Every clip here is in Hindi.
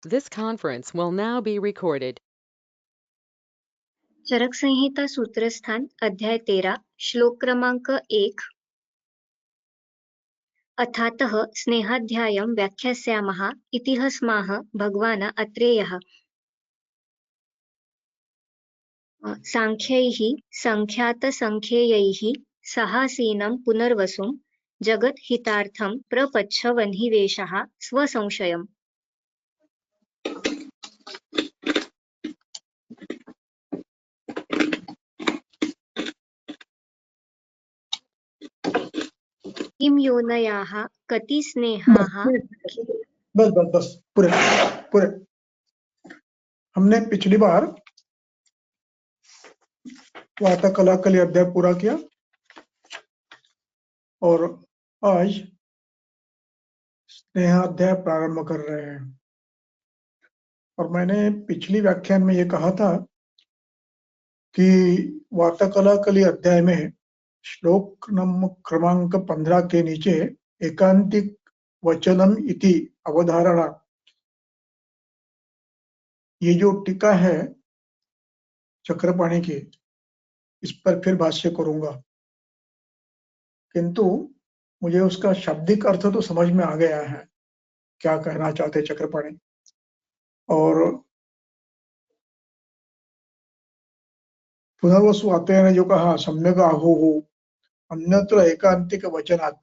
This conference will now be recorded. चरक संहिता सूत्रस्थान अध्याय 13 श्लोक क्रमांक 1 अथातः स्नेहाध्यायं व्याख्यास्यामः इति स्माः भगवान् अत्रेयः सांख्यैः संख्यातसंख्येयैः सहासीनं पुनर्वसुं जगद्हितार्थं प्रपच्छ वह्निवेशः स्वसंशयम्। किं योनयाः कति स्नेहाः। बस बस बस पूरे पूरे हमने पिछली बार वार्ताकला कली अध्याय पूरा किया और आज स्नेहाध्याय प्रारंभ कर रहे हैं। और मैंने पिछली व्याख्यान में ये कहा था कि वार्ताकला कली अध्याय में श्लोक नंबर क्रमांक 15 के नीचे एकांतिक वचनम इति अवधारणा, ये जो टीका है चक्रपाणी की, इस पर फिर भाष्य करूंगा, किंतु मुझे उसका शाब्दिक अर्थ तो समझ में आ गया है क्या कहना चाहते चक्रपाणी। और पुनर्वसु आते ने जो कहा सम्यक आहो हो अन्यत्र एकांतिक वचनात्,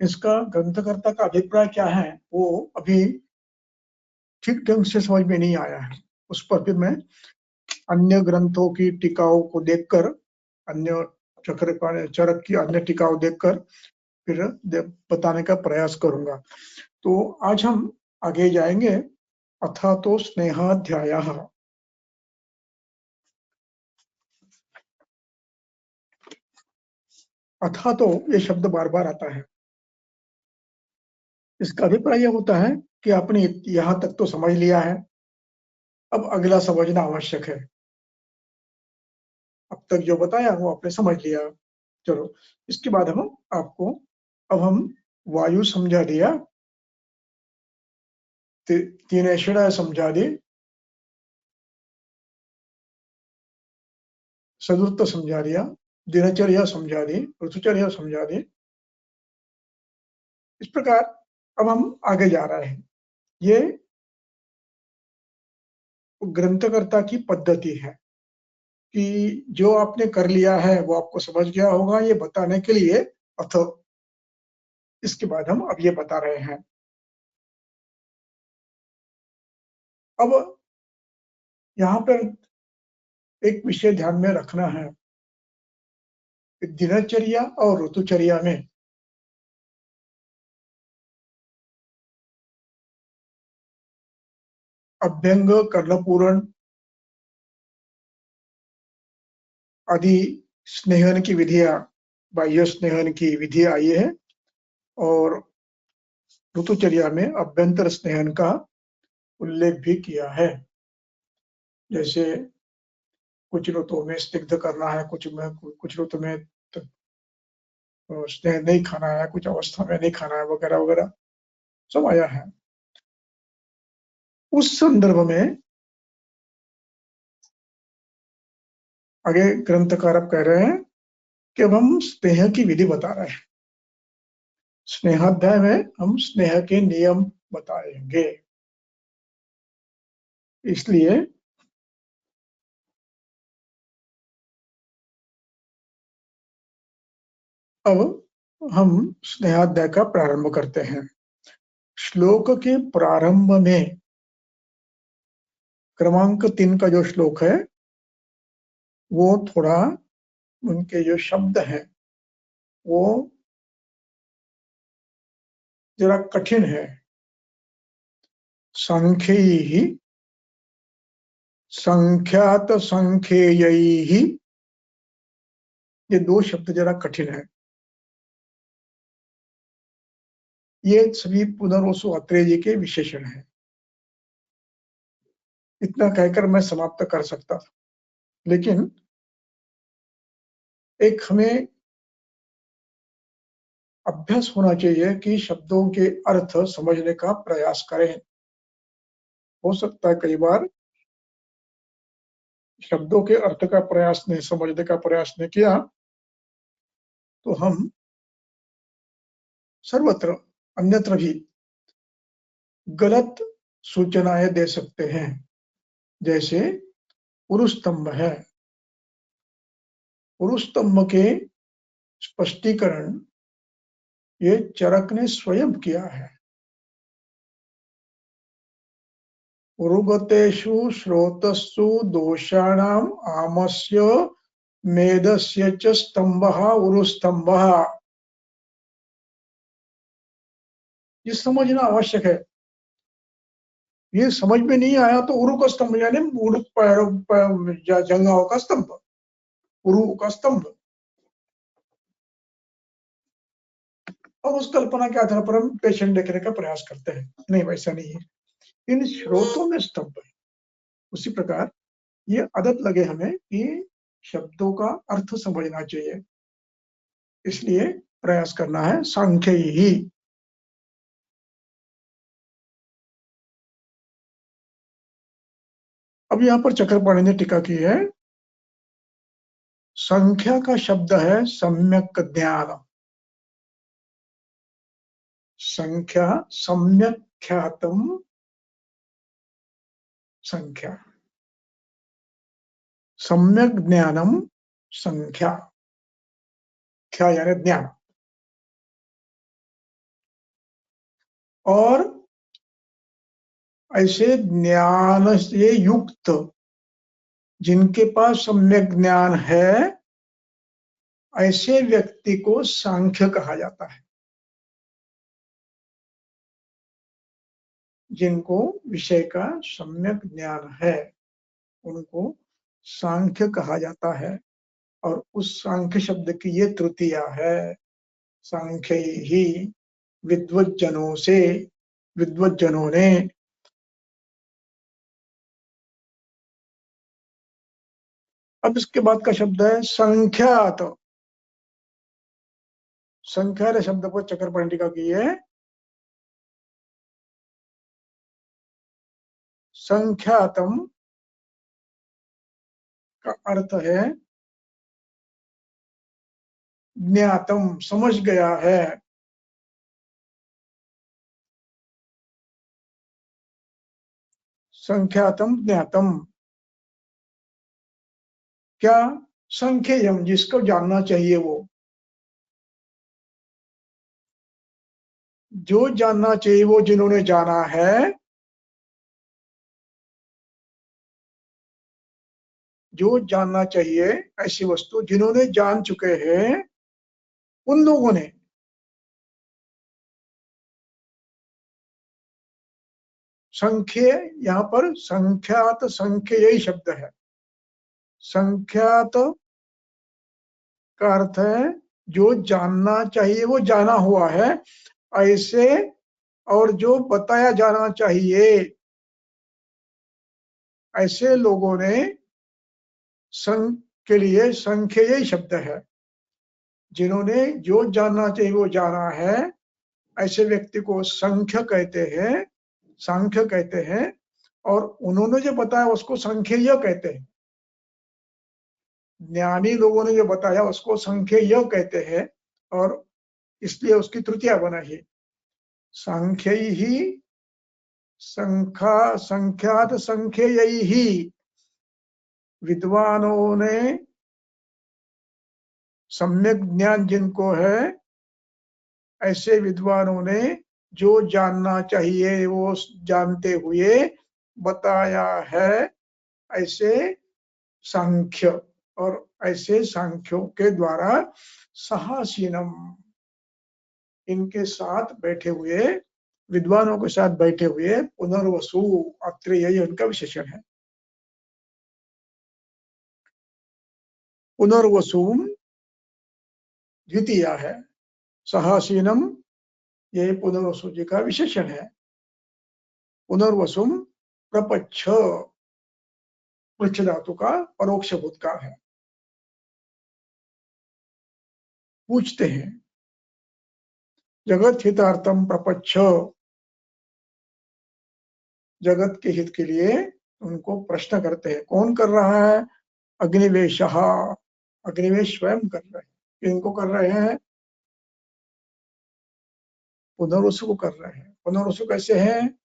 इसका ग्रंथकर्ता का अभिप्राय क्या है वो अभी ठीक ढंग से समझ में नहीं आया है। उस पर फिर मैं अन्य ग्रंथों की टीकाओं को देखकर, अन्य चरक की अन्य टीकाओं देखकर फिर बताने का प्रयास करूंगा। तो आज हम आगे जाएंगे। अथा तो स्नेहाध्यायः। अथा तो ये शब्द बार बार आता है। इसका अभिप्राय यह होता है कि आपने यहां तक तो समझ लिया है, अब अगला समझना आवश्यक है। अब तक जो बताया वो आपने समझ लिया, चलो इसके बाद हम आपको, अब हम वायु समझा दिया, तीन ऐश्वर्या समझा दी, सदुत्त समझा दिया, दिनचर्या समझा दी, ऋतुचर्या समझा दी। इस प्रकार अब हम आगे जा रहे हैं। ये ग्रंथकर्ता की पद्धति है कि जो आपने कर लिया है वो आपको समझ गया होगा, ये बताने के लिए अथ, इसके बाद हम अब ये बता रहे हैं। अब यहाँ पर एक विषय ध्यान में रखना है कि दिनचर्या और ऋतुचर्या में अभ्यंग, कर्णपूरण आदि स्नेहन की विधियां, बाह्य स्नेहन की विधि आई है, और ऋतुचर्या में अभ्यंतर स्नेहन का उल्लेख भी किया है। जैसे कुछ ऋतुओं में स्निग्ध करना है, कुछ ऋतु में स्नेह नहीं खाना है, कुछ अवस्था में नहीं खाना है, वगैरह वगैरह सब आया है। उस संदर्भ में आगे ग्रंथकार कह रहे हैं कि अब हम स्नेह की विधि बता रहे हैं। स्नेहाध्याय में हम स्नेह के नियम बताएंगे। इसलिए अब हम स्नेहाध्याय का प्रारंभ करते हैं। श्लोक के प्रारंभ में क्रमांक 3 का जो श्लोक है वो थोड़ा, उनके जो शब्द हैं वो जरा कठिन है। संख्यैः, संख्यात संख्येयैः, ये दो शब्द जरा कठिन है। ये सभी पुनर्वसु अत्रेय जी के विशेषण हैं। इतना कहकर मैं समाप्त कर सकता था, लेकिन एक हमें अभ्यास होना चाहिए कि शब्दों के अर्थ समझने का प्रयास करें। हो सकता है कई बार शब्दों के अर्थ का प्रयास नहीं, समझने का प्रयास नहीं किया तो हम सर्वत्र अन्यत्र भी गलत सूचनाएं दे सकते हैं। जैसे पुरुष स्तंभ है, पुरुष स्तंभ के स्पष्टीकरण ये चरक ने स्वयं किया है। उरुगतेषु श्रोतस्सु दोषाणाम आमस्य मेदस्य च स्तंभः उरुस्तंभः। ये समझना आवश्यक है। ये समझ में नहीं आया तो उरु का स्तंभ यानी जंगाओं का स्तंभ, उरु का स्तंभ। और उस कल्पना के आधार पर हम पेशेंट देखने का प्रयास करते हैं। नहीं, वैसा नहीं है। इन स्रोतों में स्तंभ है। उसी प्रकार ये आदत लगे हमें कि शब्दों का अर्थ समझना चाहिए, इसलिए प्रयास करना है सांख्य ही। अब यहाँ पर चक्रपाणी ने टीका की है। संख्या का शब्द है सम्यक ज्ञान। संख्या सम्यक ख्यातम संख्या, सम्यक ज्ञानम संख्या। ख्या यानी ज्ञान। और ऐसे ज्ञान से युक्त जिनके पास सम्यक ज्ञान है, ऐसे व्यक्ति को सांख्य कहा जाता है। जिनको विषय का सम्यक ज्ञान है उनको सांख्य कहा जाता है। और उस सांख्य शब्द की ये तृतीया है, सांख्य ही विद्वज्जनों से, विद्वज्जनों ने। अब इसके बाद का शब्द है संख्यात। संख्या शब्द को चक्रपाणी टीका की है। संख्यातम का अर्थ है ज्ञातम, समझ गया है। संख्यातम ज्ञातम क्या? संख्येयम, जिसको जानना चाहिए वो। जो जानना चाहिए वो जिन्होंने जाना है, जो जानना चाहिए ऐसी वस्तु जिन्होंने जान चुके हैं उन लोगों ने। संख्य, यहाँ पर संख्यात संख्य यही शब्द है। संख्यात का अर्थ है जो जानना चाहिए वो जाना हुआ है ऐसे, और जो बताया जाना चाहिए ऐसे लोगों ने संघ के लिए संख्य यही शब्द है। जिन्होंने जो जानना चाहिए वो जाना है ऐसे व्यक्ति को संख्य कहते हैं, सांख्य कहते हैं। और उन्होंने जो बताया उसको सांख्यय कहते हैं। ज्ञानी लोगों ने जो बताया उसको सांख्यय कहते हैं, और इसलिए उसकी तृतीया बना है सांख्य ही संख्यात संख्यय ही। विद्वानों ने सम्यक ज्ञान जिनको है ऐसे विद्वानों ने जो जानना चाहिए वो जानते हुए बताया है ऐसे सांख्य। और ऐसे सांख्यों के द्वारा सहासीनम, इनके साथ बैठे हुए, विद्वानों के साथ बैठे हुए पुनर्वसु, अत्र यही उनका विशेषण है। पुनर्वसुम द्वितीय है, सहासीनम ये पुनर्वसु जी का विशेषण है। पुनर्वसुम प्रपच्छ, पृच्छ धातु का परोक्ष भूतकाल है। पूछते हैं। जगत हितार्थम प्रपच्छ, जगत के हित के लिए उनको प्रश्न करते हैं। कौन कर रहा है? अग्निवेशः, अग्निवेश स्वयं कर रहे हैं। इनको कर रहे हैं? पुनरुसु को कर रहे हैं। पुनरुसु कैसे हैं?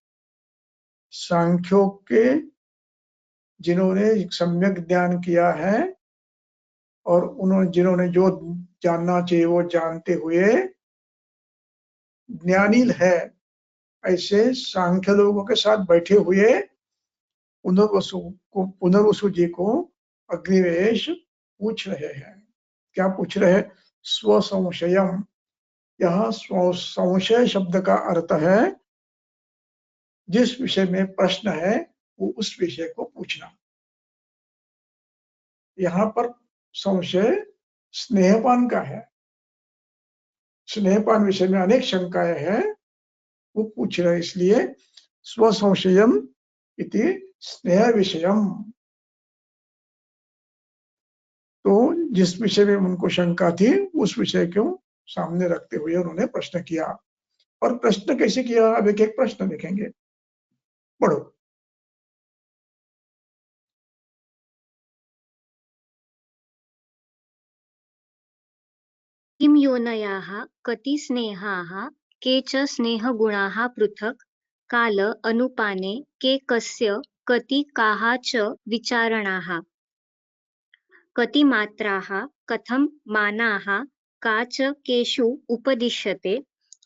सांख्यों के जिन्होंने सम्यक ज्ञान किया है और उन्होंने जिन्होंने जो जानना चाहिए वो जानते हुए ज्ञानी है, ऐसे सांख्य लोगों के साथ बैठे हुए पुनर्वसु जी को अग्निवेश पूछ रहे हैं। क्या पूछ रहे हैं? स्वसंशयम। यह संशय शब्द का अर्थ है जिस विषय में प्रश्न है वो उस विषय को पूछना। यहाँ पर संशय स्नेहपान का है। स्नेहपान विषय में अनेक शंकाएं हैं, वो पूछ रहे, इसलिए स्वसंशयम इति स्नेह विषयम। तो जिस विषय में उनको शंका थी उस विषय को सामने रखते हुए उन्होंने प्रश्न किया। और प्रश्न कैसे किया? अब एक एक प्रश्न देखेंगे। पढ़ो। किं योनयाः कति स्नेहाः के च स्नेहगुणाः पृथक् काल अनुपाने के कस्य कति काः च विचारणाः कति मात्राः कथं मानाः का च केषु उपदिश्यते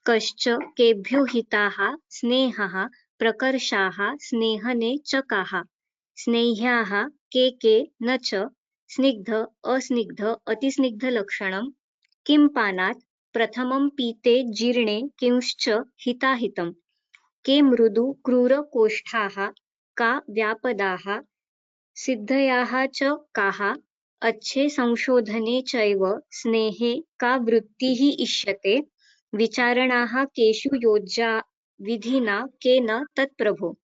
कश्च केभ्यो हिताः स्नेहः प्रकर्षाः स्नेहने च काः स्नेह्याः के न च स्निग्ध अस्निग्ध अतिस्निग्धलक्षणं किं पानात् प्रथमं पीते जीर्णे किंश्च हिताहितं के मृदु क्रूरकोष्ठाः का व्यापदाः सिद्धयाः च काः अच्छे संशोधने चैव स्नेहे का वृत्तिः इष्यते विचारणाः केषु योज्या विधिना केन तत्प्रभो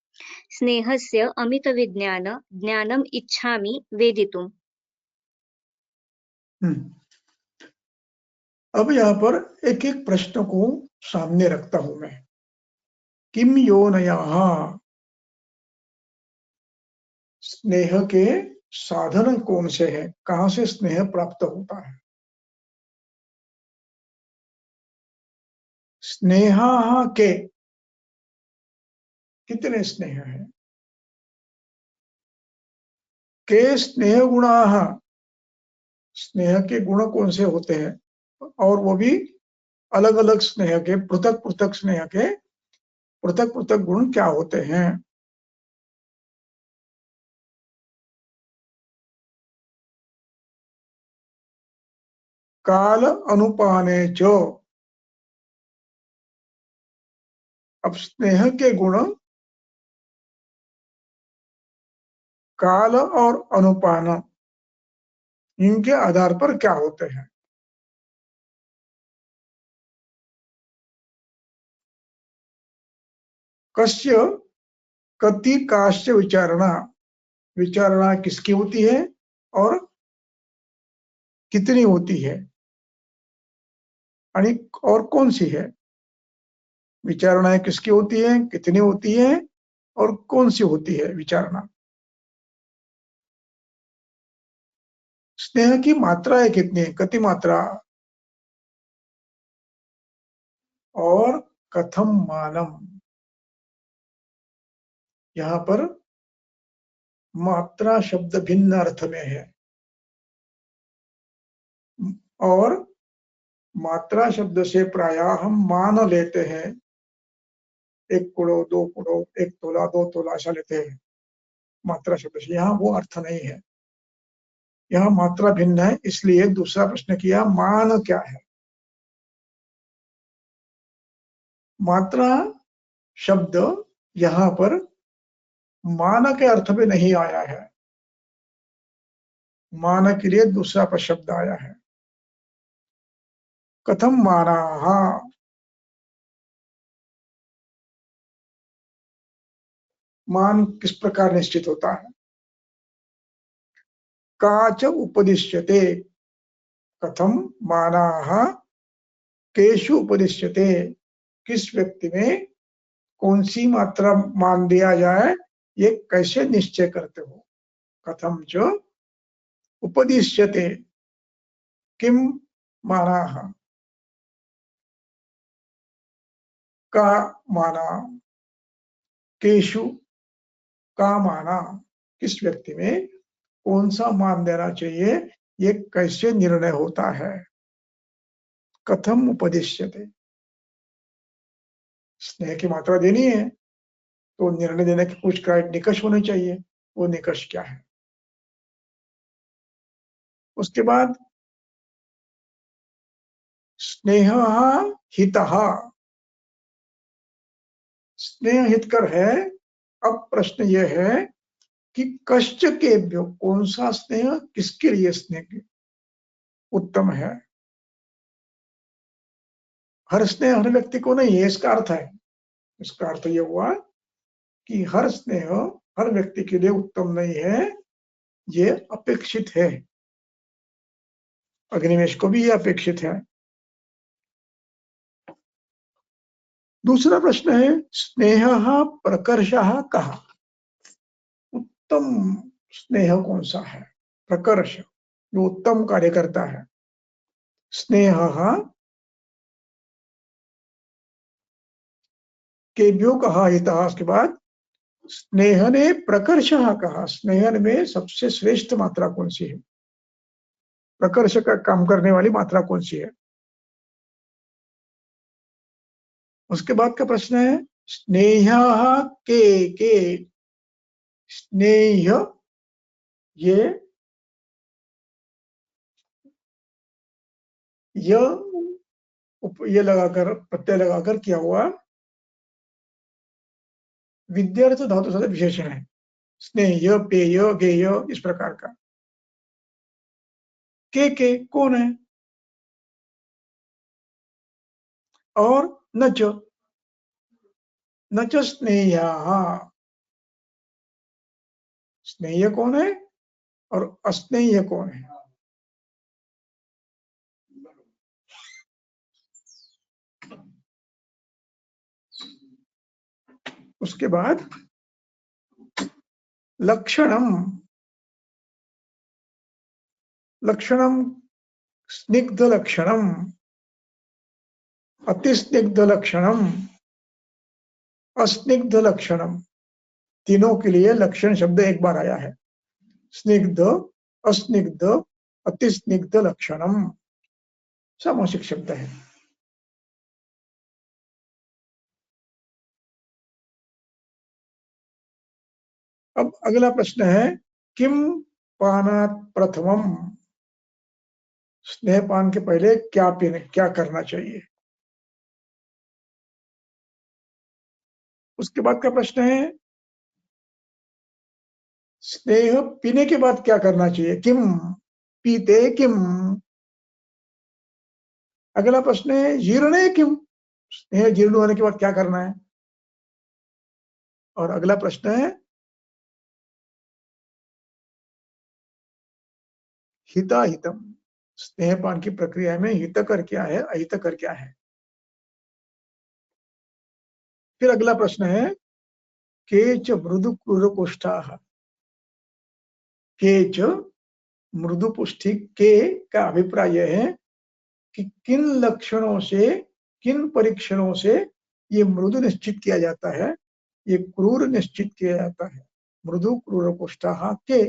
स्नेहस्य अमितविज्ञान ज्ञानम् इच्छामि वेदितुम्। अब यहाँ पर एक एक प्रश्न को सामने रखता हूं मैं। किम योनयाः, स्नेह के साधन कौन से हैं? कहां से स्नेह प्राप्त होता है? स्नेहा के कितने स्नेह हैं? के स्नेह गुणाः, स्नेह के गुण कौन से होते हैं? और वो भी अलग अलग स्नेह के, पृथक पृथक स्नेह के पृथक पृथक गुण क्या होते हैं? काल अनुपाने जो, अब स्नेह के गुण काल और अनुपान, इनके आधार पर क्या होते हैं? कस्य कति काश्च विचारणा, विचारणा किसकी होती है और कितनी होती है, और कौन सी है? विचारणाएं किसकी होती है, कितनी होती है और कौन सी होती है विचारणा? स्नेह की मात्राएं कितनी है, कति मात्रा, और कथम मानम। यहाँ पर मात्रा शब्द भिन्न अर्थ में है, और मात्रा शब्द से प्रायः हम मान लेते हैं, 1 कुड़ो 2 कुड़ो 1 तोला 2 तोला ऐसा लेते हैं मात्रा शब्द से। यहाँ वो अर्थ नहीं है, यहाँ मात्रा भिन्न है। इसलिए दूसरा प्रश्न किया, मान क्या है? मात्रा शब्द यहाँ पर मान के अर्थ में नहीं आया है, मान के लिए दूसरा पर शब्द आया है। कथम मानाः, मान किस प्रकार निश्चित होता है? काच उपदिश्यते, कथम मानाः केषु उपदिश्यते, किस व्यक्ति में कौन सी मात्रा मान दिया जाए, ये कैसे निश्चय करते हो? कथम च उपदिश्यते किम मानाः, का माना, केशु का माना, किस व्यक्ति में कौन सा मान देना चाहिए, ये कैसे निर्णय होता है? कथम उपदिश्यते, स्नेह की मात्रा देनी है तो निर्णय देने के कुछ निकष होने चाहिए, वो निकष क्या है? उसके बाद स्नेह हितः, स्नेह हितकर है। अब प्रश्न यह है कि कश्च केभ्यो, कौन सा स्नेह किसके लिए स्नेह उत्तम है? हर स्नेह हर व्यक्ति को नहीं है, इसका अर्थ है। इसका अर्थ यह हुआ कि हर स्नेह हर व्यक्ति के लिए उत्तम नहीं है, ये अपेक्षित है। अग्निवेश को भी ये अपेक्षित है। दूसरा प्रश्न है स्नेह प्रकर्षः कः, उत्तम स्नेह कौन सा है? प्रकर्ष, जो उत्तम कार्य करता है। स्नेह केभ्यो कहा हितः, के बाद स्नेह ने प्रकर्षः कहा, स्नेह में सबसे श्रेष्ठ मात्रा कौन सी है? प्रकर्ष का काम करने वाली मात्रा कौन सी है? उसके बाद का प्रश्न है स्नेह के स्नेह, ये लगाकर प्रत्यय लगाकर क्या हुआ? विद्यार्थ धातु सद विशेषण है। स्नेह, पेय, गेय, इस प्रकार का। के कौन है? और न च स्नेह, स्नेह कौन है और अस्नेह कौन है? उसके बाद लक्षणम, लक्षणम स्निग्ध लक्षणम, अतिस्निग्ध लक्षणम, अस्निग्ध लक्षणम, तीनों के लिए लक्षण शब्द एक बार आया है। स्निग्ध, अस्निग्ध, अतिस्निग्ध लक्षणम सामासिक शब्द है। अब अगला प्रश्न है किम पानात् प्रथमम, स्नेहपान के पहले क्या पीने, क्या करना चाहिए? उसके बाद का प्रश्न है स्नेह पीने के बाद क्या करना चाहिए? किम पीते किम। अगला प्रश्न है जीर्णे किम, स्नेह जीर्ण होने के बाद क्या करना है? और अगला प्रश्न है हिताहितम, स्नेहपान की प्रक्रिया में हितकर क्या है, अहितकर क्या है? फिर अगला प्रश्न है केच मृदु क्रूरकोष्ठाः, केच मृदुपुष्टि के का अभिप्राय यह है कि किन लक्षणों से, किन परीक्षणों से ये मृदु निश्चित किया जाता है, ये क्रूर निश्चित किया जाता है। मृदु क्रूरकोष्ठाः के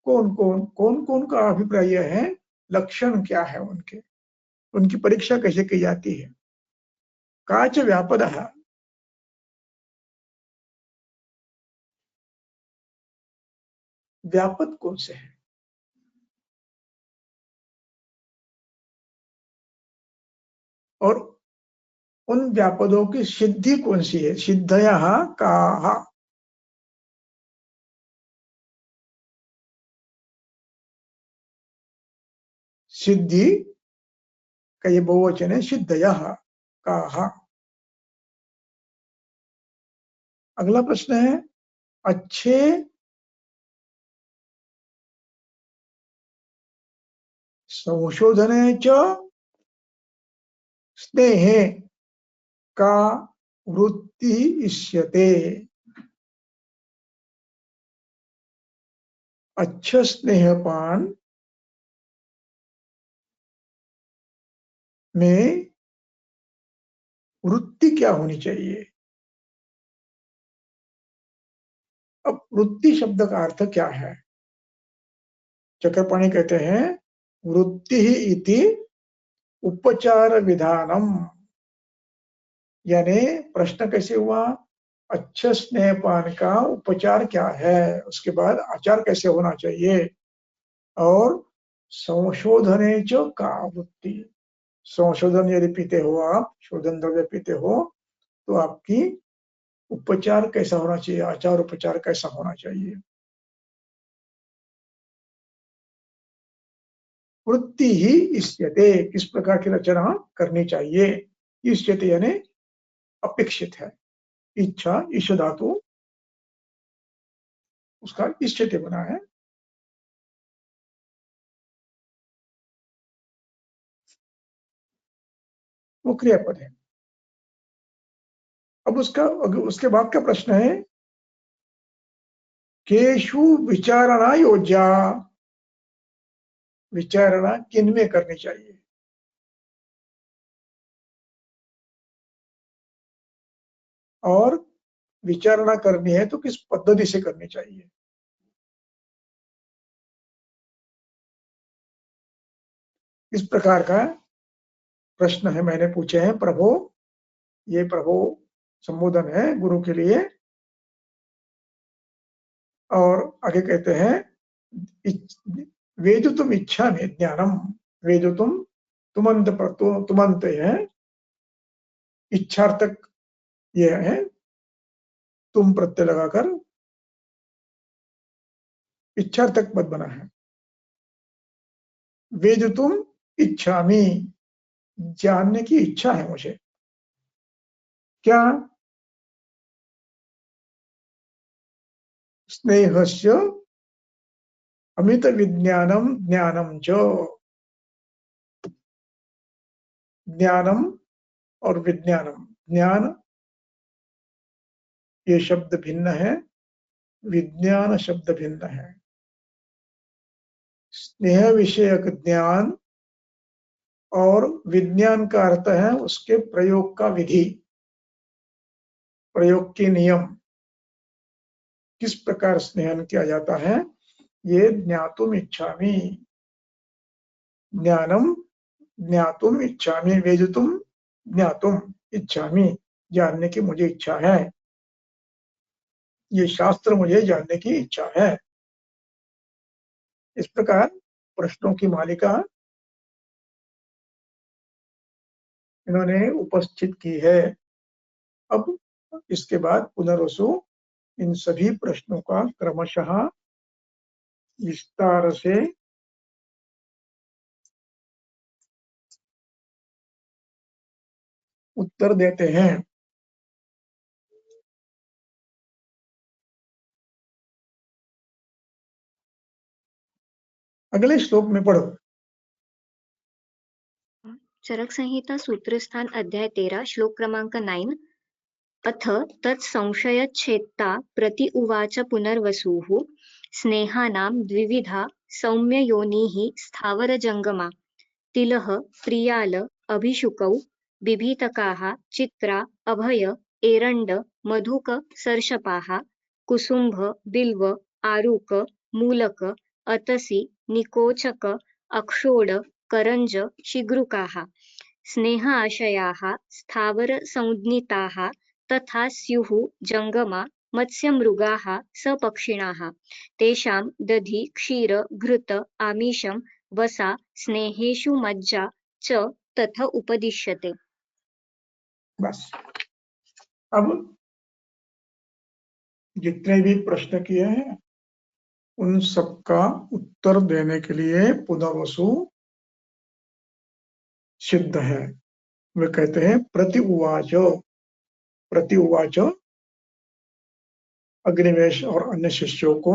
कौन कौन का अभिप्राय है, लक्षण क्या है उनके, उनकी परीक्षा कैसे की जाती है? काच व्यापदः, व्यापद कौन से है? और उन व्यापदों की सिद्धि कौन सी है? सिद्धयः काः, सिद्धि का ये बहुवचन है, सिद्धयः काः। अगला प्रश्न है अच्छे संशोधने च स्नेह का वृत्ति इष्यते। अच्छा स्नेहपान में वृत्ति क्या होनी चाहिए? अब वृत्ति शब्द का अर्थ क्या है? चक्रपाणी कहते हैं वृत्ति ही इति उपचार विधानम, यानी प्रश्न कैसे हुआ, अच्छा स्नेहपान का उपचार क्या है, उसके बाद आचार कैसे होना चाहिए, और संशोधने च का वृत्ति, संशोधन यदि पीते हो आप, शोधन द्रव्य पीते हो तो आपकी उपचार कैसा होना चाहिए, आचार उपचार कैसा होना चाहिए। वृत्ति ही इष्यते, किस प्रकार की रचना करनी चाहिए। इष्यते यानी अपेक्षित है, इच्छा ईश धातु उसका इष्यते बना है। वो क्रियापद है। अब उसके बाद का प्रश्न है केषु विचारणा योज्या, विचारणा किन में करनी चाहिए। और विचारणा करनी है तो किस पद्धति से करनी चाहिए। इस प्रकार का प्रश्न है मैंने पूछे हैं प्रभु, ये प्रभु संबोधन है गुरु के लिए। और आगे कहते हैं वेदो तुम इच्छा में ज्ञानम, वेदो तुमंत तुमंत है, इच्छार्थक ये है, तुम प्रत्यय लगाकर इच्छार्थक पद बना है। वेद तुम इच्छामि, जानने की इच्छा है मुझे। क्या? स्नेहस्य अमित विज्ञानम ज्ञानम च, ज्ञानम और विज्ञानम, ज्ञान ये शब्द भिन्न है, विज्ञान शब्द भिन्न है। स्नेह विषयक ज्ञान और विज्ञान का अर्थ है उसके प्रयोग का विधि, प्रयोग के नियम, किस प्रकार स्नेहन किया जाता है, ये ज्ञातुम इच्छामि, ज्ञानम ज्ञातुम इच्छामि, वेदितुम ज्ञातुम इच्छामि, जानने की मुझे इच्छा है, ये शास्त्र मुझे जानने की इच्छा है। इस प्रकार प्रश्नों की मालिका इन्होंने उपस्थित की है। अब इसके बाद पुनर्वसु इन सभी प्रश्नों का क्रमशः विस्तार से उत्तर देते हैं। अगले श्लोक में पढ़ो। चरक संहिता सूत्रस्थान अध्याय 13 श्लोक क्रमांक 9। अथ तत्संशयच्छेत्ता प्रति उवाच पुनर्वसुः स्नेहानां द्विविधा सौम्ययोनिः स्थावरजङ्गमा तिलः प्रियाल अभिषुकौ बिभीतकाः चित्रा अभय एरण्ड मधुक सर्षपाः कुसुम्भ बिल्व आरुक मूलक अतसि निकोचक अक्षोड करंज शिग्रुकाः स्नेह आशयाः स्थावर संज्ञिताः तथा स्युः जङ्गमा मत्स्यमृगाः सपक्षिणाः तेषां दधि क्षीर घृत आमिषं वसा स्नेहेषु मज्जा च तथा उपदिश्यते। बस अब जितने भी प्रश्न किए हैं उन सबका उत्तर देने के लिए पुनर्वसु सिद्ध है। वे कहते हैं प्रति उवाच अग्निवेश और अन्य शिष्यों को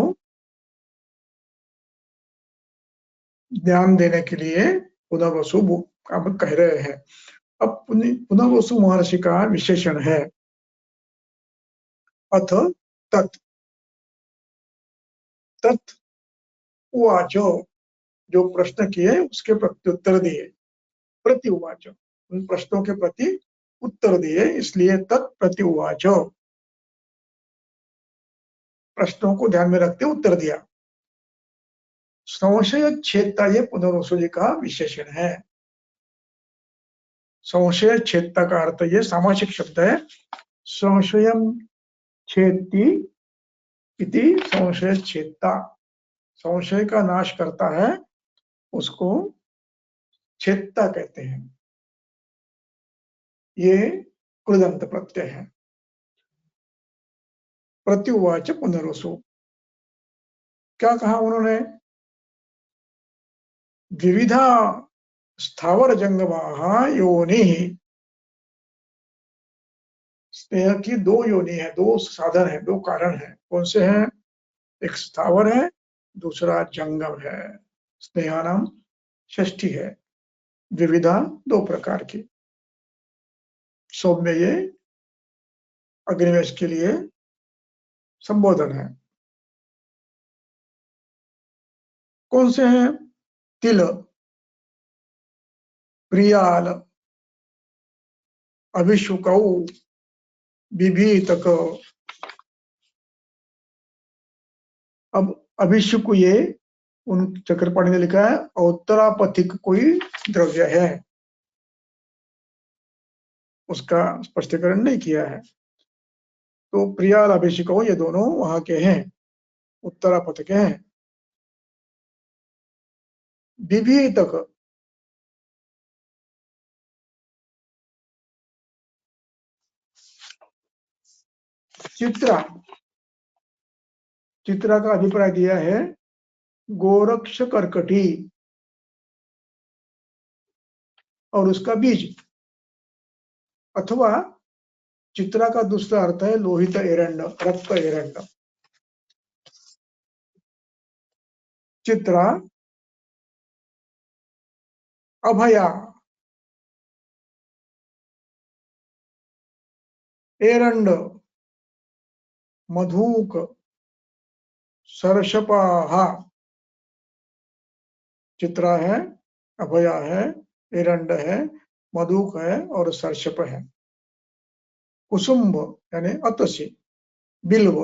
ज्ञान देने के लिए पुनर्वसु कह रहे हैं। अब पुनर्वसु महर्षि का विशेषण है अथ तत्। तत् उवाच, जो प्रश्न किए उसके प्रत्युत्तर दिए। प्रति उवाच, उन प्रश्नों के प्रति उत्तर दिए, इसलिए तत् प्रति उवाच, प्रश्नों को ध्यान में रखते उत्तर दिया। संशय छेदता ये पुनर्वसु जी का विशेषण है। संशय छेदता का अर्थ ये सामासिक शब्द है। संशयम छेदति इति संशय छेदता, संशय का नाश करता है, उसको छेदता कहते हैं। ये कृदंत प्रत्यय है। प्रत्युवाच पुनर्वसु, क्या कहा उन्होंने? विविधा स्थावर जंगमा योनि, स्नेह की दो योनि है, दो साधन है, दो कारण है। कौन से हैं? एक स्थावर है, दूसरा जंगम है। स्नेहानाम षष्ठी है। विविधा दो प्रकार की। सौम्य ये अग्निवेश के लिए संबोधन है। कौन से हैं? तिल, प्रियाल, अभिषुकौ, विभीतक। अब अभिषुक ये उन चक्रपाणी ने लिखा है उत्तरापथिक कोई द्रव्य है, उसका स्पष्टीकरण नहीं किया है। तो प्रियाल अभिषुकौ ये दोनों वहां के हैं, उत्तरापथ के हैं। विभीतक, चित्रा, चित्रा का अभिप्राय दिया है गोरक्ष कर्कटी और उसका बीज, अथवा चित्रा का दूसरा अर्थ है लोहित एरंड, रक्त एरंड। चित्रा, अभया, एरंड, मधुक, सरसपाहा। चित्रा है, अभया है, एरंड है, मधुक है और सरसप है। कुसुम्ब यानी अतसी, बिल्व।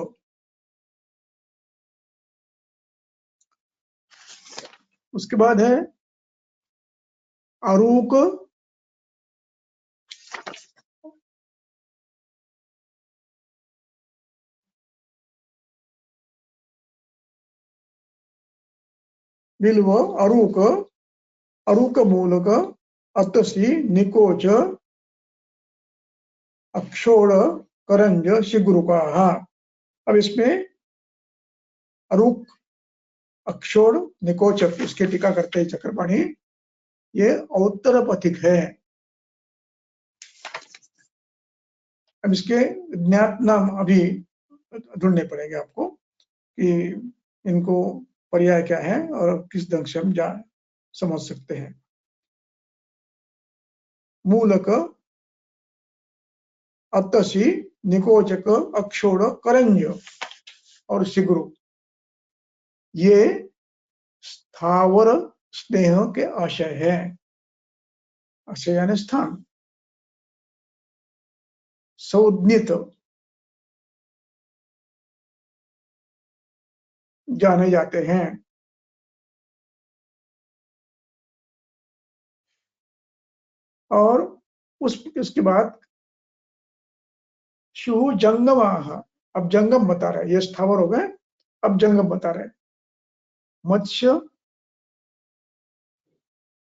उसके बाद है अरूक, बिल्व, अरूक, अरूक मूलक, अतसी, निकोच, अक्षोड़, करंज, शिग्रुका। अब इसमें अरूक, अक्षोड़, निकोचक, इसके टीका करते हैं चक्रपाणी, ये औत्तरपथिक है। अब इसके ज्ञात नाम अभी ढूंढने पड़ेंगे आपको कि इनको पर्याय क्या है और किस ढंग से हम समझ सकते हैं। मूलक, अतसी, निकोचक, अक्षोड़, करंज और शिग्रु, ये स्थावर स्नेह के आशय है। आशय यानी स्थान। संज्ञित जाने जाते हैं। और उसके बाद शु जंगम, अब जंगम बता रहे, ये स्थावर हो गए, अब जंगम बता रहे। मत्स्य,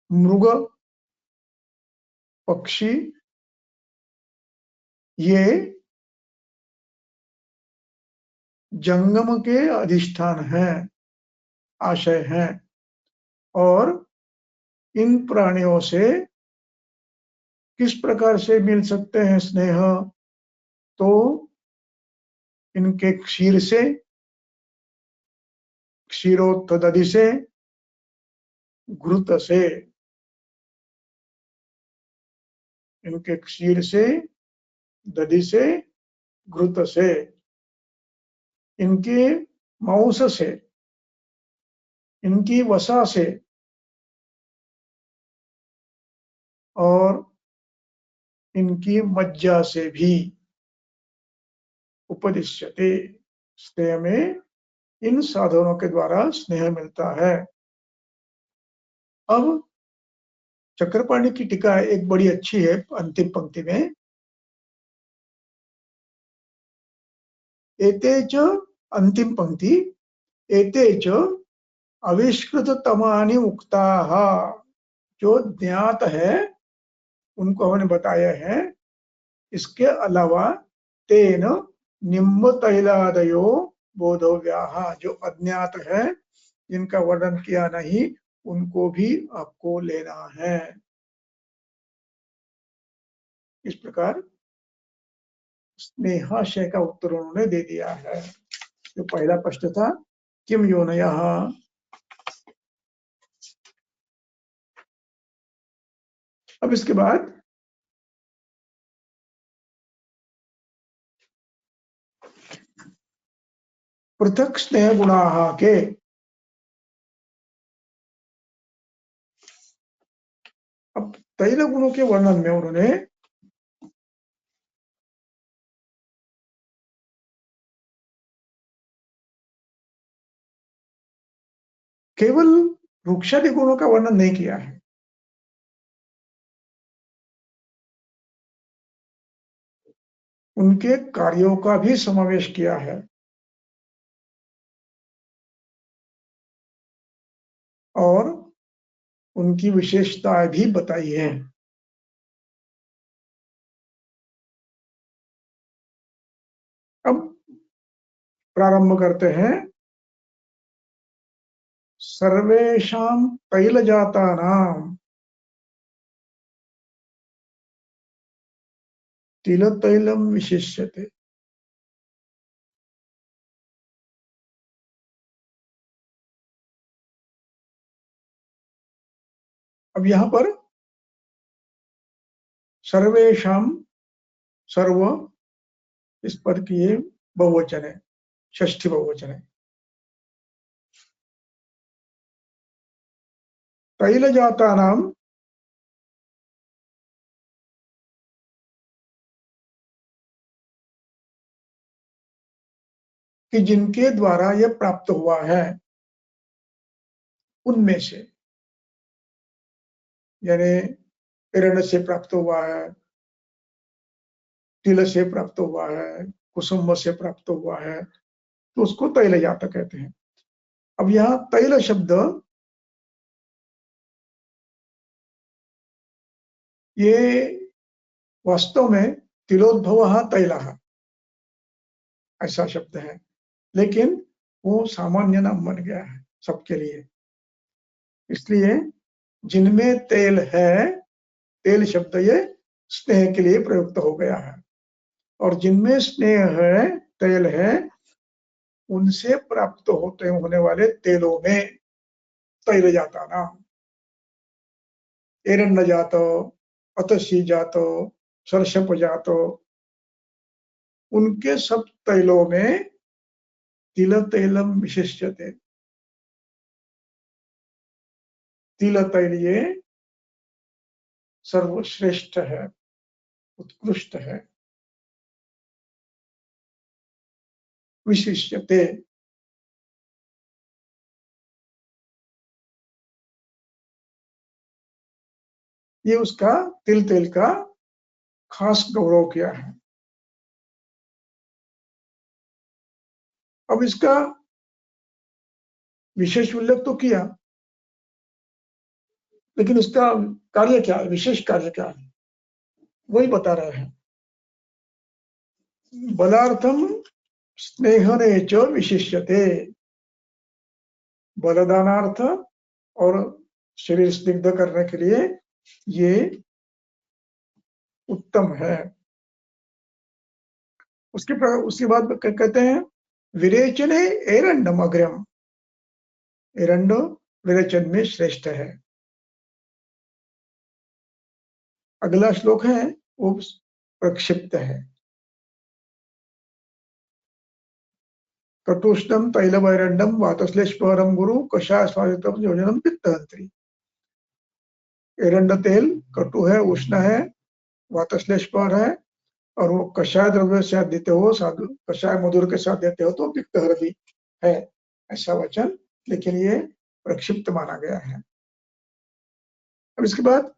मृग, पक्षी, ये जंगम के अधिष्ठान हैं, आशय हैं। और इन प्राणियों से किस प्रकार से मिल सकते हैं स्नेह? तो इनके क्षीर से, क्षीरोत्तदधि से, घृत से। इनके क्षीर से, दधि से, घृत से, इनके मांस से, इनकी वसा से और इनकी मज्जा से भी उपदिश्यते, स्नेह में इन साधनों के द्वारा स्नेह मिलता है। अब चक्रपाणि की टीका एक बड़ी अच्छी है, अंतिम पंक्ति में एते च, अंतिम पंक्ति, एते च आविष्कृततमानि उक्ताः, जो ज्ञात है उनको हमने बताया है। इसके अलावा तेन निम्ब तैलादयो बोधव्याः, जो अज्ञात है जिनका वर्णन किया नहीं उनको भी आपको लेना है। इस प्रकार स्नेहाशय का उत्तर उन्होंने दे दिया है। जो पहला प्रश्न था किम योनयः, अब इसके बाद पृथक स्नेह गुणाः के, अब तैल गुणों के वर्णन में उन्होंने केवल वृक्षादि गुणों का वर्णन नहीं किया है, उनके कार्यों का भी समावेश किया है और उनकी विशेषताएं भी बताई है। अब प्रारंभ करते हैं। सर्वेषां तैलजातानां तिलतैलं विशिष्यते, अब यहां पर सर्वेषां, सर्व इस पद की ये बहुवचन है, षष्ठी बहुवचन है। तैलजातानां, कि जिनके द्वारा यह प्राप्त हुआ है उनमें से, यानी हिरण्य से प्राप्त हुआ है, तिल से प्राप्त हुआ है, कुसुम से प्राप्त हुआ है, तो उसको तैलजात कहते हैं। अब यहाँ तैल शब्द ये वास्तव में तिलोद्भव तैलः ऐसा शब्द है, लेकिन वो सामान्य नाम बन गया है सबके लिए। इसलिए जिनमें तेल है, तेल शब्द ये स्नेह के लिए प्रयुक्त हो गया है, और जिनमें स्नेह है, तेल है, उनसे प्राप्त होने वाले तेलों में तैल जाता ना, एरण्य जातो, अतसी जातो, सरसप जातो, उनके सब तैलों में तिल तैलम विशिष्यते, तिल तैल ये सर्वश्रेष्ठ है, उत्कृष्ट है। विशिष्यते, ये उसका तिल तेल का खास गौरव किया है। अब इसका विशेष उल्लेख तो किया, लेकिन उसका कार्य क्या है, विशेष कार्य क्या है, वही बता रहे हैं। बलार्थम स्नेहने च विशिष्यते, बलदानार्थ और शरीर स्निग्ध करने के लिए ये उत्तम है। उसके बाद कहते हैं विरेचने एरंडम अग्रम, एरंडो विरेचन में श्रेष्ठ है। अगला श्लोक है वो प्रक्षिप्त है। कटुष्णम तैलवैरण्यम वातश्लेष्परम गुरु कषाय स्वादितम योजनम पित्तहंत्री। एरंड तेल कटु है, उष्ण है, वातश्लेष्पर है, और वो कषाय द्रव्य से देते हो, कषाय मधुर के साथ देते हो तो पित्तहरदी है, ऐसा वचन, लेकिन ये प्रक्षिप्त माना गया है। अब इसके बाद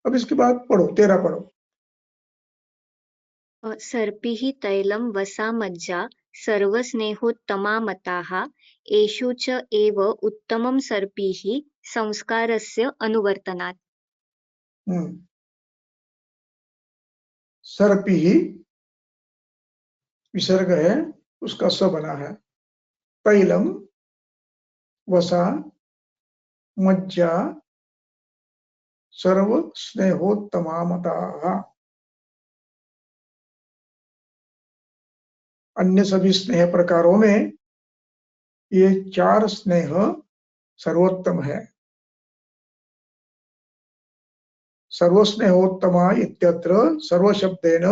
अब इसके बाद पढ़ो, 13 पढ़ो। सर्पिः तैलं वसा मज्जा सर्वस्नेहोत्तमा मताः एषु च एव उत्तमं सर्पिः संस्कारस्य अनुवर्तनात्। सर्पी ही विसर्ग है, उसका स बना है। तैलम वसा मज्जा सर्व स्नेहोत्तमा मताः। अन्य सभी स्नेह प्रकारों में ये 4 स्नेह सर्वोत्तम है। सर्वस्नेहोत्तमा इत्यत्र सर्वशब्देन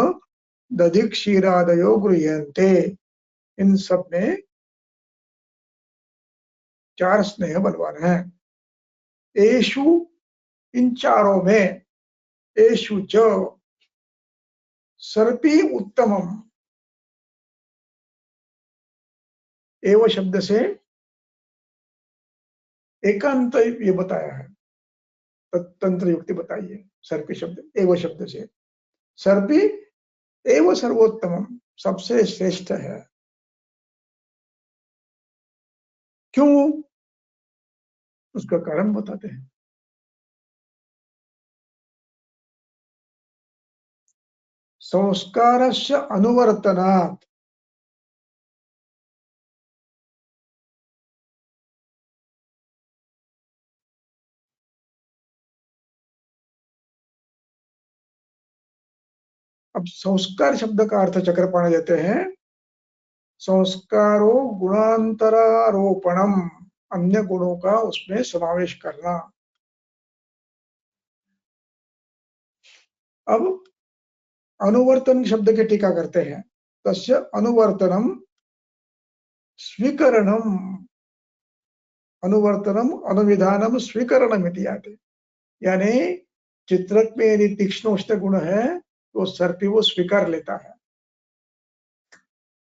दधिक्षीरादयो गृह्यन्ते। इन सब में 4 स्नेह बलवान है। एषु, इन चारों में, एषु च सर्पी उत्तमम, एव शब्द से एकांत ये बताया है, तंत्र युक्ति बताई है। सर्पी शब्द एव शब्द से, सर्पी एव सर्वोत्तमम, सबसे श्रेष्ठ है। क्यों? उसका कारण बताते हैं। संस्कारस्य अनुवर्तनात्। अब संस्कार शब्द का अर्थ चक्रपाणी देते हैं, संस्कारो गुणांतरारोपणम, अन्य गुणों का उसमें समावेश करना। अब अनुवर्तन शब्द की टीका करते हैं, तस्य अनुवर्तनम स्वीकरणम, अनुवर्तनम अनुविधानम स्वीकरणम इति आते, यानी चित्रक में यदि तीक्ष्ण उष्ण गुण है तो सर्पी वो स्वीकार लेता है,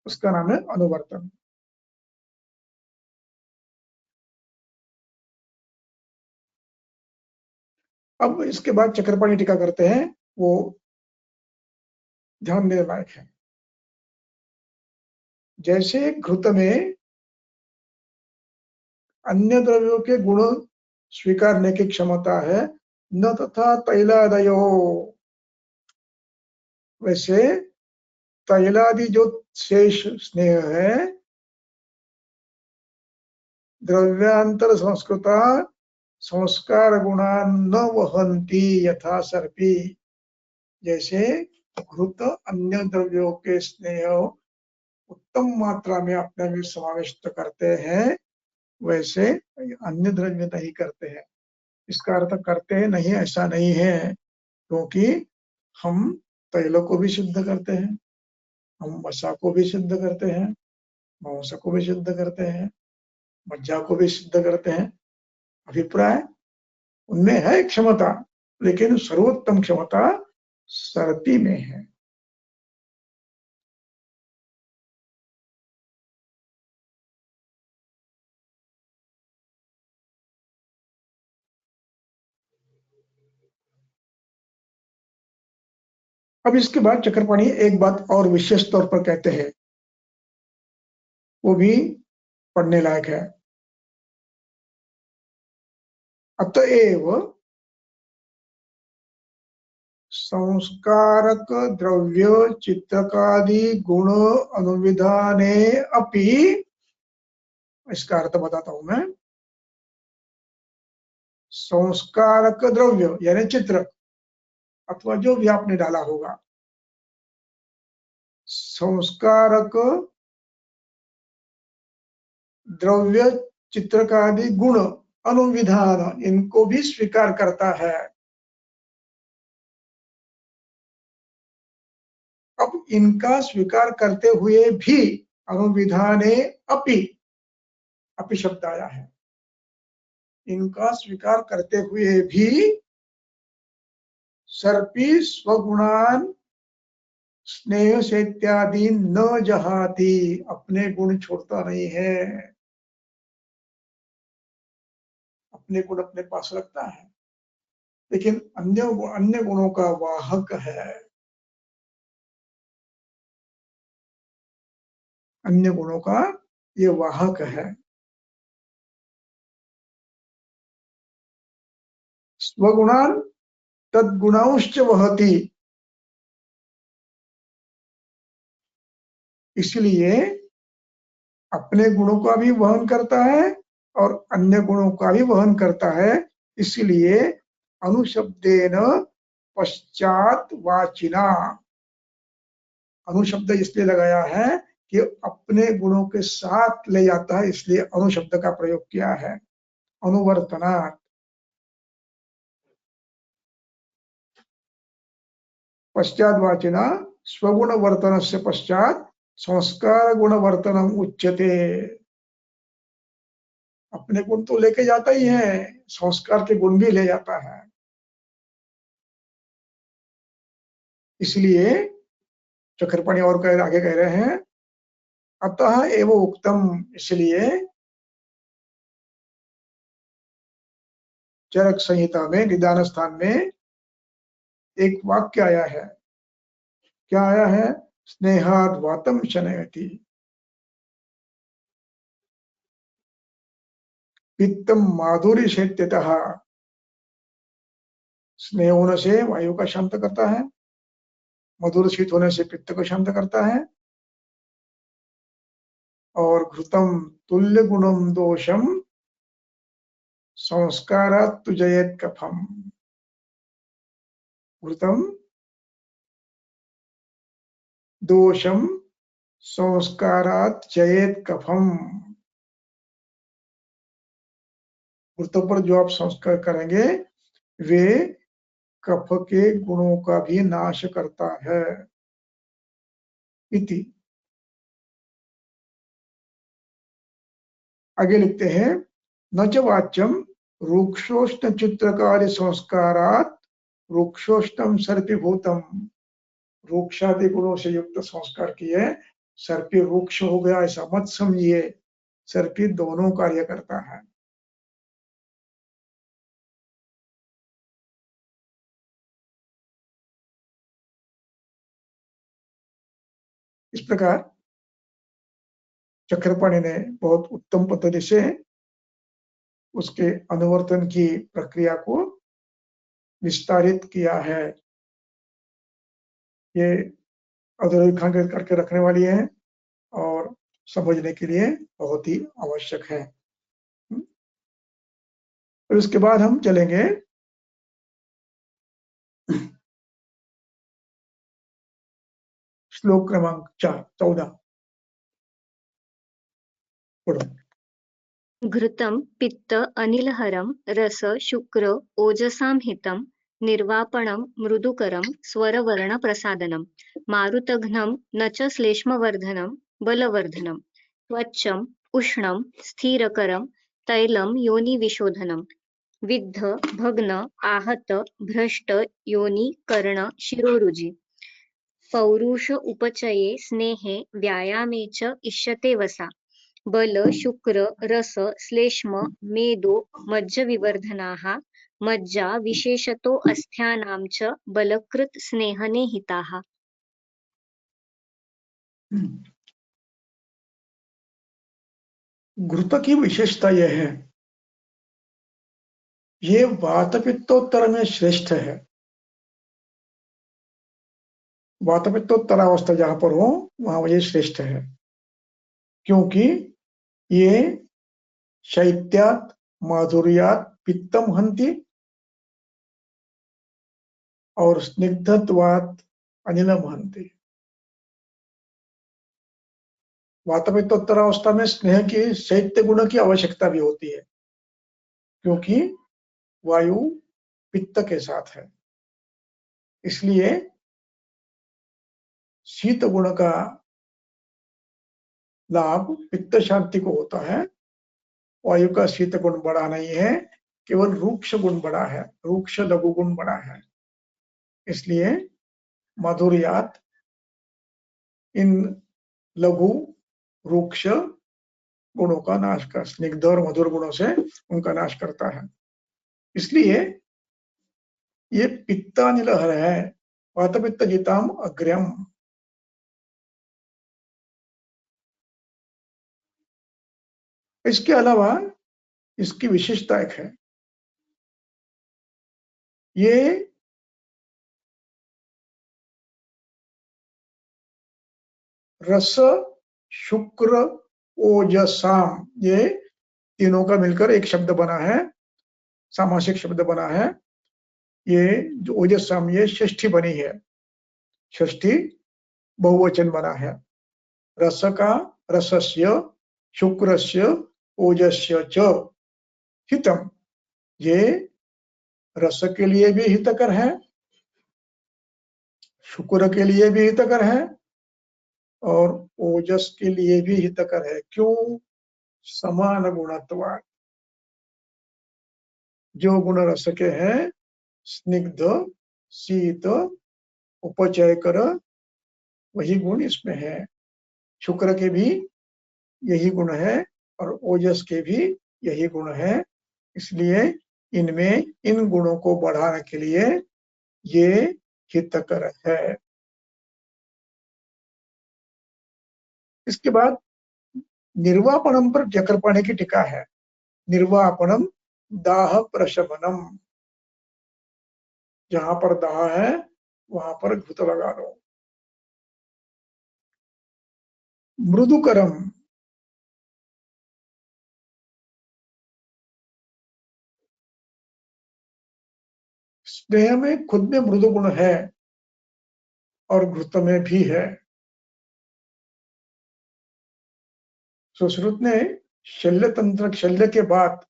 उसका नाम है अनुवर्तन। अब इसके बाद चक्रपाणी टीका करते हैं, वो ध्यान देने लायक है। जैसे घृत में अन्य द्रव्यों के गुण स्वीकारने की क्षमता है, न तथा तैलादयो, वैसे तैलादि जो शेष स्नेह है, द्रव्यांतर संस्कृता संस्कार गुणा न वहंती यथा सर्पी। जैसे घृत अन्य द्रव्यों के स्नेह उत्तम मात्रा में अपने में समाविष्ट करते हैं, वैसे अन्य द्रव्य नहीं करते हैं। इसका अर्थ करते हैं नहीं, ऐसा नहीं है, क्योंकि हम तैलों को भी शुद्ध करते हैं, हम वसा को भी शुद्ध करते हैं, मांस को भी शुद्ध करते हैं, मज्जा को भी शुद्ध करते हैं। अभिप्राय उनमें है क्षमता, लेकिन सर्वोत्तम क्षमता सर्पी में है। अब इसके बाद चक्रपाणी एक बात और विशेष तौर पर कहते हैं, वो भी पढ़ने लायक है। अतएव संस्कारक द्रव्य चित्रकादि गुण अनुविधाने अपि, इसका अर्थ बताता हूं मैं। संस्कारक द्रव्य यानी चित्र, अथवा जो भी आपने डाला होगा, संस्कारक द्रव्य, चित्रकादि गुण, अनुविधान, इनको भी स्वीकार करता है। अब इनका स्वीकार करते हुए भी अनुविधाने अपि, अपि शब्द आया है, इनका स्वीकार करते हुए भी सर्पी स्वगुणान स्नेह से इत्यादि न जहाती, अपने गुण छोड़ता नहीं है, अपने गुण अपने पास रखता है, लेकिन अन्य गुणों का वाहक है, अन्य गुणों का ये वाहक है। स्वगुणान तद्गुणांश्च वहति, इसलिए अपने गुणों का भी वहन करता है और अन्य गुणों का भी वहन करता है, इसलिए अनुशब्देन पश्चात वाचिना, अनुशब्द इसलिए लगाया है कि अपने गुणों के साथ ले जाता है, इसलिए अनुशब्द का प्रयोग किया है। अनुवर्तनात्, पश्चात वाचिना स्वगुण वर्तन से पश्चात संस्कार गुण वर्तनम उच्यते, अपने गुण तो लेके जाता ही है, संस्कार के गुण भी ले जाता है, इसलिए चक्रपाणी और आगे कह रहे हैं, अतः एव उक्तम, इसलिए चरक संहिता में निदान स्थान में एक वाक्य आया है, क्या आया है, स्नेहाद वातम शनयति, पित्तम माधुरी शैत्यतः, स्नेह होने से वायु का शांत करता है, मधुर शीत होने से पित्त को शांत करता है, और घृतम तुल्य गुणम दोषम संस्कारात् तुजयेत कफम, घृतम दोषम संस्कारात् जयेत कफम, घृतों पर जो आप संस्कार करेंगे वे कफ के गुणों का भी नाश करता है। इति, आगे लिखते हैं, न च वाच्यम रुक्षोष्ण चित्रकारी संस्कारात् रुक्षोष्णम सर्पिभूतम, रुक्षादि गुणों से युक्त संस्कार किए सर्पी रुक्ष हो गया ऐसा मत समझिए, सर्पी दोनों कार्य करता है। इस प्रकार चक्रपाणी ने बहुत उत्तम पद्धति से उसके अनुवर्तन की प्रक्रिया को विस्तारित किया है। ये अधोरेखांकित करके रखने वाली है और समझने के लिए बहुत ही आवश्यक है। और उसके बाद हम चलेंगे श्लोक क्रमांक 14। घृतं पित्त अनिलहरं रस शुक्र ओजसां हितं निर्वापणं मृदुकरं स्वरवर्णप्रसादनं मारुतघ्नं न च श्लेष्मवर्धनं बलवर्धनं त्वचं उष्णं स्थिरकरं तैलं योनिविशोधनं विद्ध भग्न आहत भ्रष्ट योनि कर्ण शिरोरुजि पौरुष उपचये स्नेहे व्यायामे च इष्यते वसा बल शुक्र रस श्लेष्म मेदो मज्जविवर्धनाः मज्जा विशेषतो अस्थियानां च बलकृत स्नेहने हिताः। घृत की विशेषता यह है, ये वातपित्तोत्तर में श्रेष्ठ है। वातपित्तोत्तर अवस्था जहां पर हो वहां ये श्रेष्ठ है, क्योंकि ये शैत्यात् माधुर्यात् पित्तम हन्ति और स्निग्धत्वात् अनिल महंती। वातपित्तोत्तरावस्था में स्नेह की शैत्य गुण की आवश्यकता भी होती है, क्योंकि वायु पित्त के साथ है। इसलिए शीत गुण का लाभ पित्त शांति को होता है। वायु का शीत गुण बड़ा नहीं है, केवल रूक्ष गुण बड़ा है, रूक्ष लघु गुण बड़ा है। इसलिए माधुर्यात इन लघु रूक्ष गुणों का नाश कर, स्निग्ध और मधुर गुणों से उनका नाश करता है। इसलिए ये पित्तानिलहर है, वातपित्त जिताम अग्र्यम। इसके अलावा इसकी विशेषता एक है, ये रस शुक्र ओजसाम, ये तीनों का मिलकर एक शब्द बना है, सामासिक शब्द बना है। ये जो ओजसाम, ये षष्ठी बनी है, षष्ठी बहुवचन बना है। रस का रसस्य, शुक्रस्य, ओजस्य च हितम, ये रस के लिए भी हितकर है, शुक्र के लिए भी हितकर है और ओजस के लिए भी हितकर है। क्यों? समान गुणत्वात्, जो गुण रस के हैं, स्निग्ध, शीत, उपचयकर, वही गुण इसमें है। शुक्र के भी यही गुण है और ओजस के भी यही गुण है। इसलिए इनमें इन गुणों को बढ़ाने के लिए ये हितकर है। इसके बाद निर्वापणम पर चक्रपाणी की टीका है। निर्वापणम दाह प्रशमनम, जहां पर दाह है वहां पर घुत लगा दो। मृदुकरम, स्नेह में खुद में मृदु गुण है और घृत में भी है। सुश्रुत ने शल्य तंत्र, शल्य के बाद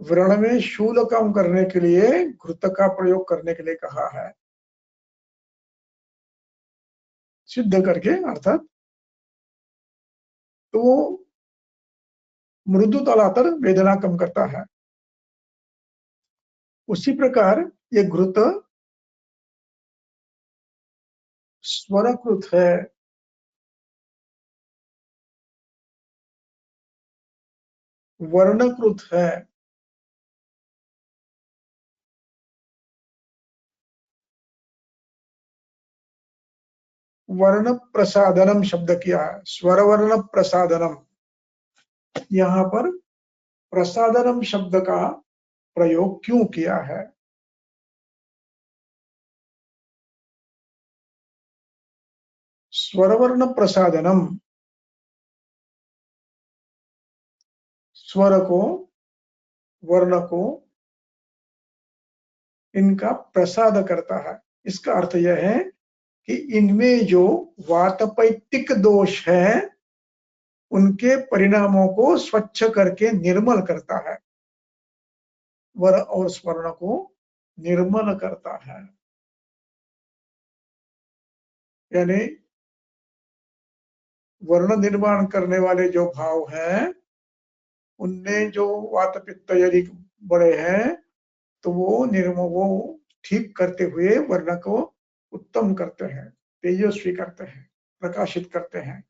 व्रण में शूल काम करने के लिए घृत का प्रयोग करने के लिए कहा है, सिद्ध करके अर्थात। तो वो मृदु तलातर वेदना कम करता है। उसी प्रकार ये घृत स्वरकृत है, वर्णकृत है। वर्ण प्रसादनम शब्द किया है, स्वर वर्ण प्रसादनम। यहाँ पर प्रसादनम शब्द का प्रयोग क्यों किया है? स्वर वर्ण प्रसादनम, स्वर को, वर्ण को, इनका प्रसाद करता है। इसका अर्थ यह है कि इनमें जो वातपैत्तिक दोष है उनके परिणामों को स्वच्छ करके निर्मल करता है, वर और स्वर्ण को निर्मल करता है। यानी वर्ण निर्माण करने वाले जो भाव हैं उनमें जो वात पित्त यदि बड़े हैं तो वो ठीक करते हुए वर्ण को उत्तम करते हैं, तेजस्वी करते हैं, प्रकाशित करते हैं।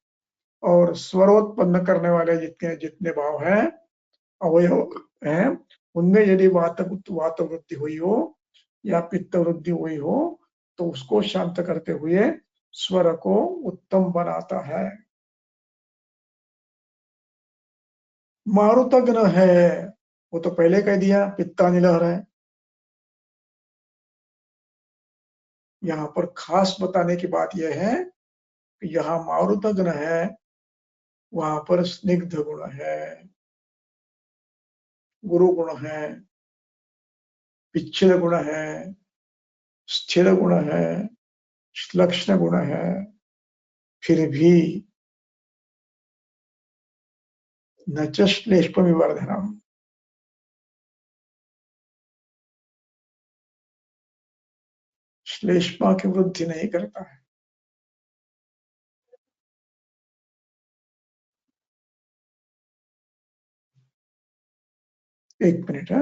और स्वरोत्पन्न करने वाले जितने जितने भाव हैं, अवयव हैं, उनमें यदि वात वृद्धि हुई हो या पित्त वृद्धि हुई हो तो उसको शांत करते हुए स्वर को उत्तम बनाता है। मारुतग्न है, वो तो पहले कह दिया, पित्तानिलहर है। यहाँ पर खास बताने की बात यह है कि यहाँ मारुतग्न है, वहां पर स्निग्ध गुण है, गुरु गुण है। विच्छिन्न गुण है, स्थिर गुण है, लक्षण गुण है, फिर भी न च श्लेष्म विवर्धनम, श्लेष्मा की वृद्धि नहीं करता है। एक मिनट है।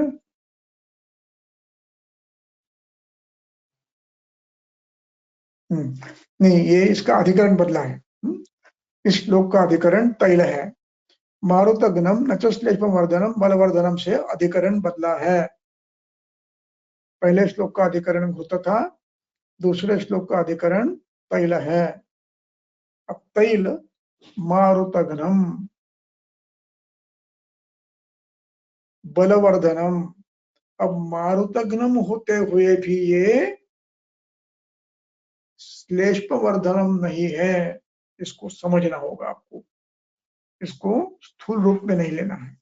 नहीं, ये इसका अधिकरण बदला है। इस श्लोक का अधिकरण तैल है। मारुतघ्नम न च श्लेष्म वर्धनम बलवर्धनम से अधिकरण बदला है। पहले श्लोक का अधिकरण घुत था, दूसरे श्लोक का अधिकरण तैल है। अब तैल मारुतघ्नम बलवर्धनम, अब मारुतघ्नम होते हुए भी ये श्लेष्मवर्धनम नहीं है। इसको समझना होगा आपको, इसको स्थूल रूप में नहीं लेना है,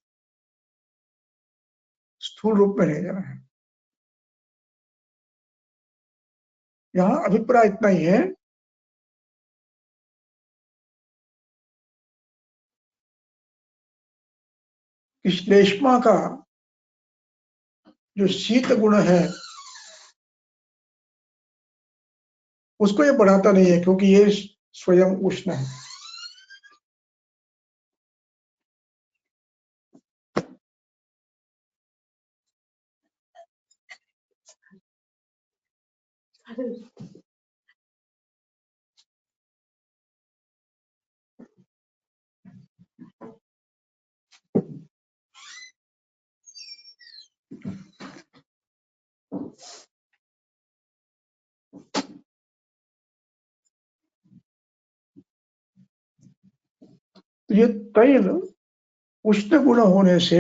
स्थूल रूप में नहीं लेना है। यहाँ अभिप्राय इतना ही है कि श्लेष्मा का जो शीत गुण है उसको ये बढ़ाता नहीं है, क्योंकि ये स्वयं उष्ण है। तो ये तैल उष्ण गुण होने से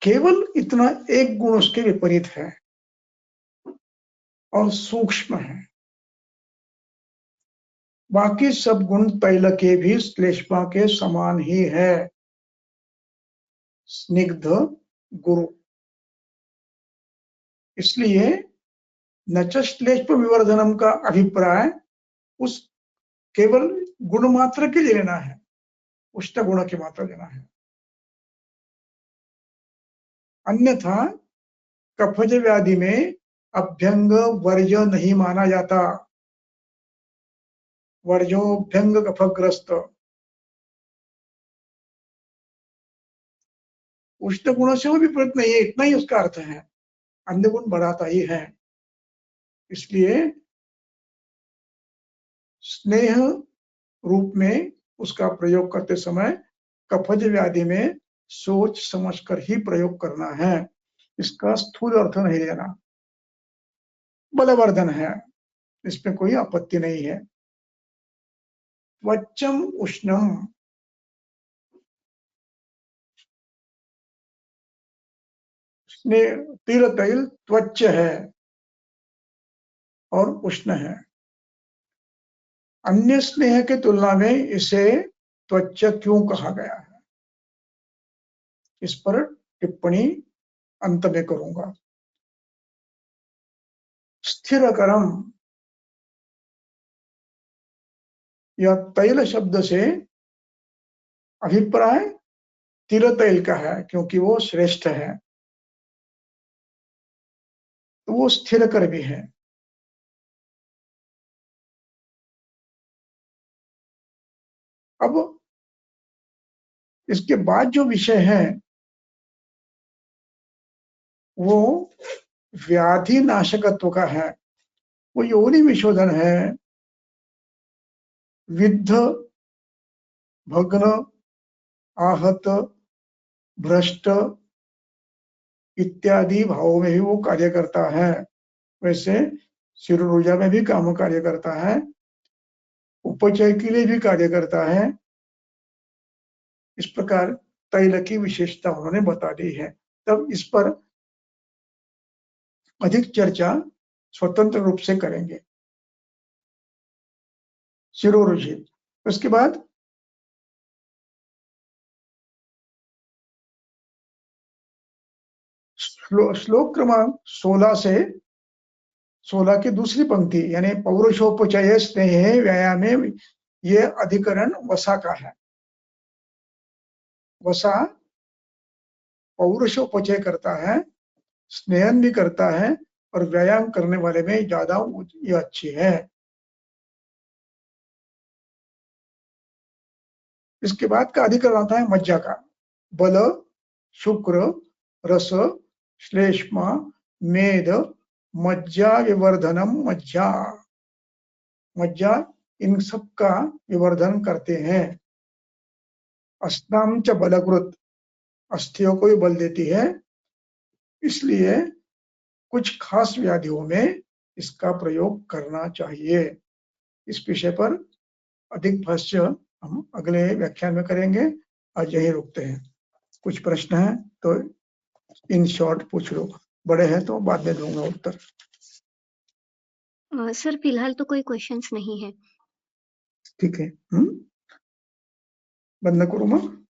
केवल इतना एक गुण उसके विपरीत है और सूक्ष्म है। बाकी सब गुण तैल के भी श्लेष्मा के समान ही है, स्निग्ध गुरु। इसलिए न च श्लेष्म विवर्धनम का अभिप्राय उस केवल गुण मात्र के लिए लेना है, उष्ण गुण की मात्रा लेना है। अन्यथा कफज व्याधि में अभ्यंग वर्ज्य नहीं माना जाता। वर्जोभ्यंग कफग्रस्त, उष्ण गुणों से वो विपरीत नहीं है, इतना ही उसका अर्थ है। अन्य गुण बढ़ाता ही है। इसलिए स्नेह रूप में उसका प्रयोग करते समय कफज व्याधि में सोच समझकर ही प्रयोग करना है, इसका स्थूल अर्थ नहीं लेना। बलवर्धन है, इसमें कोई आपत्ति नहीं है। त्वचम उष्णम, तिल तैल त्वच है और उष्ण है। अन्य स्नेह के तुलना में इसे त्वच क्यों कहा गया है, इस पर टिप्पणी अंत में करूंगा। स्थिरकरम, यह तैल शब्द से अभिप्राय तिल तैल का है, क्योंकि वो श्रेष्ठ है, तो वो स्थिर कर भी है। अब इसके बाद जो विषय है वो व्याधि नाशकत्व का है। वो योनि विशोधन है, विद्ध, भग्न, आहत, भ्रष्ट इत्यादि भावों में भी वो कार्य करता है। वैसे शिरोरुजा में भी काम कार्य करता है, उपचय के लिए भी कार्य करता है। इस प्रकार तैल की विशेषता उन्होंने बता दी है। तब इस पर अधिक चर्चा स्वतंत्र रूप से करेंगे शिरोरुचि। उसके बाद श्लोक क्रमांक 16 से 16 की दूसरी पंक्ति यानी पौरुषोपचय स्नेह व्यायामे, ये अधिकरण वसा का है। वसा पौरुषोपचय करता है, स्नेहन भी करता है और व्यायाम करने वाले में ज्यादा ये अच्छी है। इसके बाद का अधिकरण आता है मज्जा का। बल, शुक्र, रस, श्लेष्मा, मेद, मज्जा विवर्धनम मज्जा। मज्जा इन सब का विवर्धन करते हैं। अस्नाम च बलकृत, अस्थियों को भी बल देती है, इसलिए कुछ खास व्याधियों में इसका प्रयोग करना चाहिए। इस विषय पर अधिक भाष्य हम अगले व्याख्यान में करेंगे। आज यही रुकते हैं। कुछ प्रश्न हैं तो इन शॉर्ट पूछ लो, बड़े हैं तो बाद में दूंगा उत्तर। सर फिलहाल तो कोई क्वेश्चंस नहीं है। ठीक है, बंद करूँ मैं?